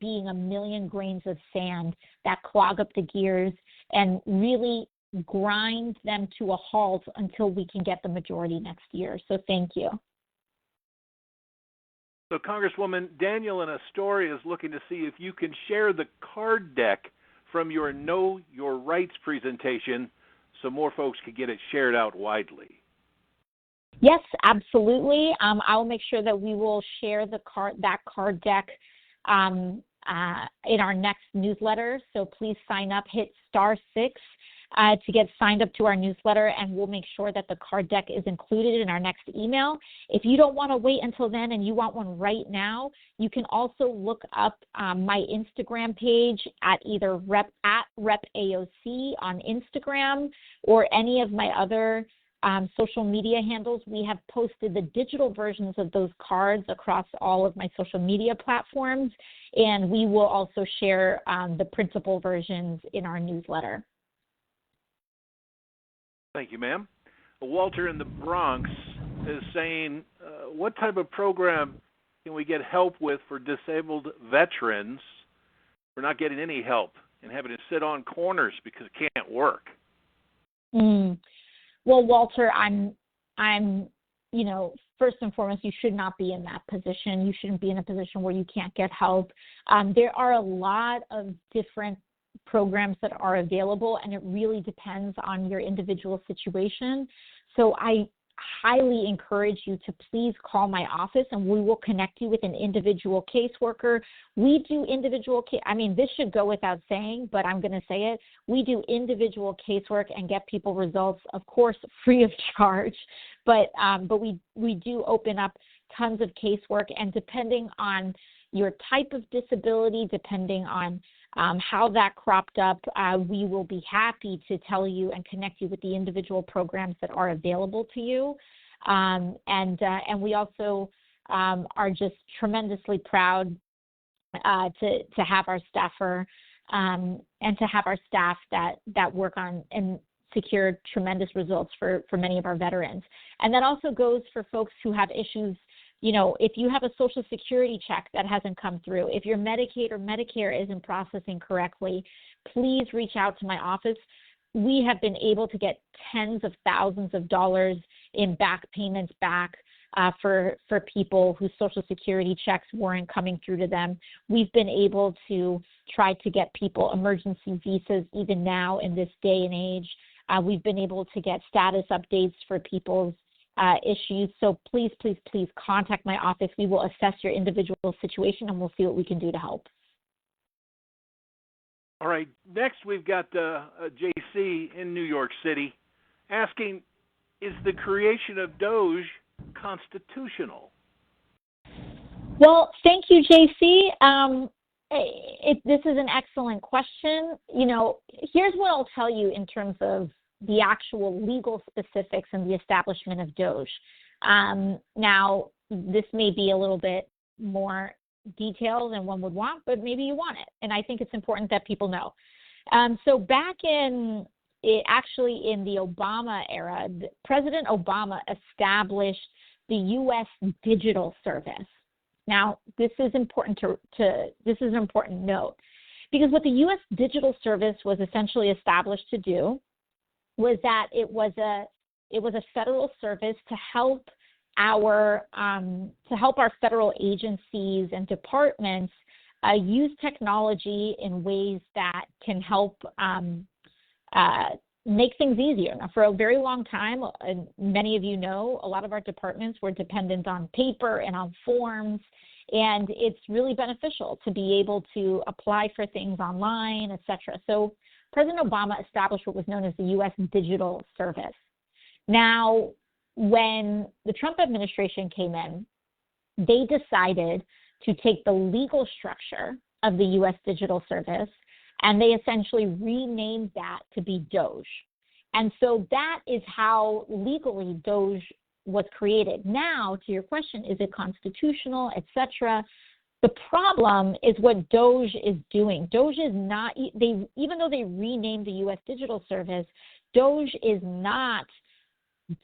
grains of sand that clog up the gears and really grind them to a halt until we can get the majority next year. So thank you. So Congresswoman, Daniel in Astoria is looking to see if you can share the card deck from your Know Your Rights presentation so more folks can get it shared out widely. Yes, absolutely. I will make sure that we will share that card deck in our next newsletter. So please sign up, hit *6 to get signed up to our newsletter, and we'll make sure that the card deck is included in our next email. If you don't want to wait until then and you want one right now, you can also look up my Instagram page at either @RepAOC on Instagram or any of my other social media handles. We have posted the digital versions of those cards across all of my social media platforms, and we will also share the printable versions in our newsletter. Thank you, ma'am. Walter in the Bronx is saying, what type of program can we get help with for disabled veterans? We're not getting any help and having to sit on corners because it can't work. Well, Walter, I'm first and foremost, you should not be in that position. You shouldn't be in a position where you can't get help. There are a lot of different programs that are available, and it really depends on your individual situation. So I highly encourage you to please call my office, and we will connect you with an individual caseworker. We do individual this should go without saying, but I'm going to say it. We do individual casework and get people results, of course, free of charge. But we do open up tons of casework, and depending on your type of disability, depending on how that cropped up, we will be happy to tell you and connect you with the individual programs that are available to you. And we also are just tremendously proud to have our staffer and to have our staff that work on and secure tremendous results for many of our veterans. And that also goes for folks who have issues. If you have a Social Security check that hasn't come through, if your Medicaid or Medicare isn't processing correctly, please reach out to my office. We have been able to get tens of thousands of dollars in back payments back for people whose Social Security checks weren't coming through to them. We've been able to try to get people emergency visas even now in this day and age. We've been able to get status updates for people's issues. So please, please, please contact my office. We will assess your individual situation, and we'll see what we can do to help. All right. Next, we've got JC in New York City asking, is the creation of DOJ constitutional? Well, thank you, JC. This is an excellent question. Here's what I'll tell you in terms of the actual legal specifics and the establishment of DOJ. Now, this may be a little bit more detailed than one would want, but maybe you want it. And I think it's important that people know. So back in the Obama era, President Obama established the U.S. Digital Service. Now, this is important this is an important note, because what the U.S. Digital Service was essentially established to do was that it was a federal service to help our federal agencies and departments use technology in ways that can help make things easier. Now, for a very long time, and many of you know, a lot of our departments were dependent on paper and on forms, and it's really beneficial to be able to apply for things online, et cetera. So President Obama established what was known as the U.S. Digital Service. Now, when the Trump administration came in, they decided to take the legal structure of the U.S. Digital Service, and they essentially renamed that to be DOJ. And so that is how legally DOJ was created. Now, to your question, is it constitutional, et cetera? The problem is what DOJ is doing. DOJ is not, even though they renamed the U.S. Digital Service, DOJ is not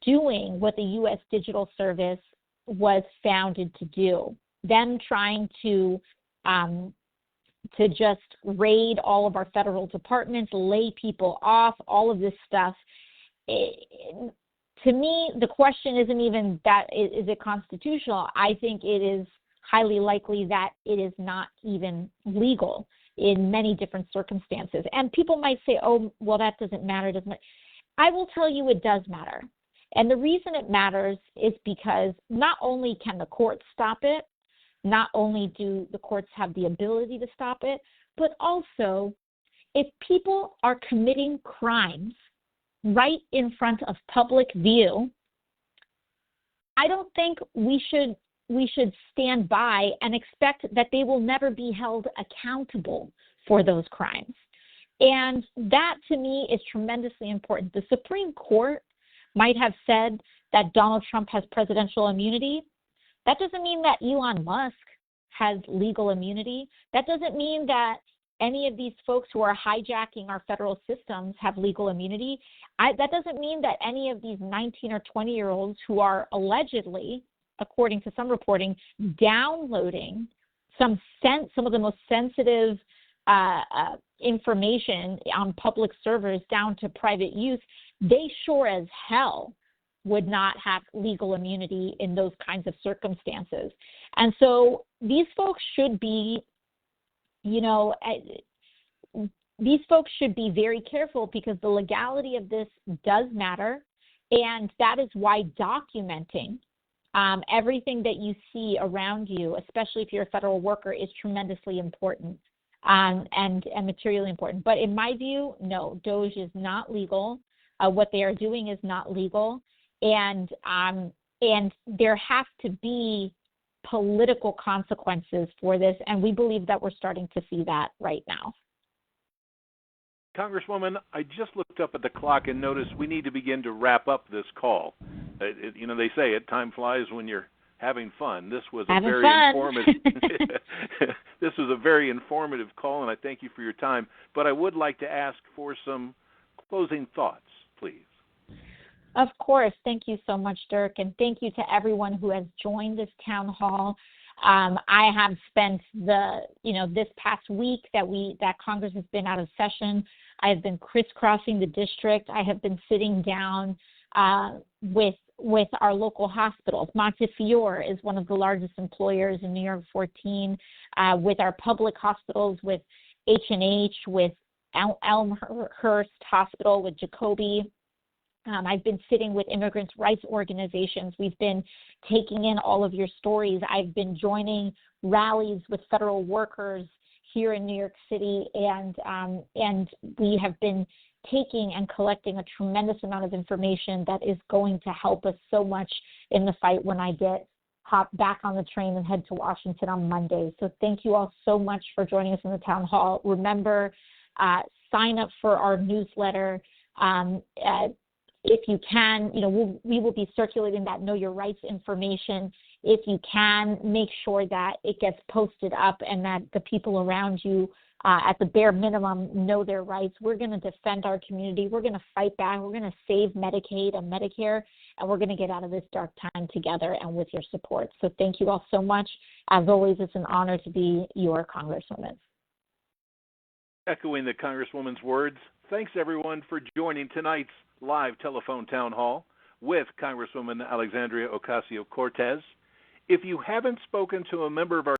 doing what the U.S. Digital Service was founded to do. Them trying to just raid all of our federal departments, lay people off, all of this stuff. To me, the question isn't even that is it constitutional. I think it is highly likely that it is not even legal in many different circumstances. And people might say, oh, well, that doesn't matter. I will tell you it does matter. And the reason it matters is because not only can the courts stop it, not only do the courts have the ability to stop it, but also if people are committing crimes right in front of public view, I don't think we should stand by and expect that they will never be held accountable for those crimes. And that, to me, is tremendously important. The Supreme Court might have said that Donald Trump has presidential immunity. That doesn't mean that Elon Musk has legal immunity. That doesn't mean that any of these folks who are hijacking our federal systems have legal immunity. That doesn't mean that any of these 19 or 20-year-olds who are allegedly, according to some reporting, downloading some of the most sensitive information on public servers down to private use, they sure as hell would not have legal immunity in those kinds of circumstances. And so these folks should be, these folks should be very careful because the legality of this does matter. And that is why documenting everything that you see around you, especially if you're a federal worker, is tremendously important and materially important. But in my view, no, DOJ is not legal. What they are doing is not legal. And there have to be political consequences for this. And we believe that we're starting to see that right now. Congresswoman, I just looked up at the clock and noticed we need to begin to wrap up this call. They say it, time flies when you're having fun. This was a very informative. This was a very informative call, and I thank you for your time. But I would like to ask for some closing thoughts, please. Of course. Thank you so much, Dirk, and thank you to everyone who has joined this town hall. I have spent this past week that Congress has been out of session. I have been crisscrossing the district. I have been sitting down with our local hospitals. Montefiore is one of the largest employers in New York 14, with our public hospitals, with H&H, with Elmhurst Hospital, with Jacoby. I've been sitting with immigrants' rights organizations. We've been taking in all of your stories. I've been joining rallies with federal workers here in New York City, and we have been taking and collecting a tremendous amount of information that is going to help us so much in the fight when I hop back on the train and head to Washington on Monday. So thank you all so much for joining us in the town hall. Remember, sign up for our newsletter. If you can, we will be circulating that Know Your Rights information. If you can, make sure that it gets posted up and that the people around you, at the bare minimum, know their rights. We're going to defend our community. We're going to fight back. We're going to save Medicaid and Medicare, and we're going to get out of this dark time together and with your support. So thank you all so much. As always, it's an honor to be your Congresswoman. Echoing the Congresswoman's words, thanks everyone for joining tonight's live telephone town hall with Congresswoman Alexandria Ocasio-Cortez. If you haven't spoken to a member of our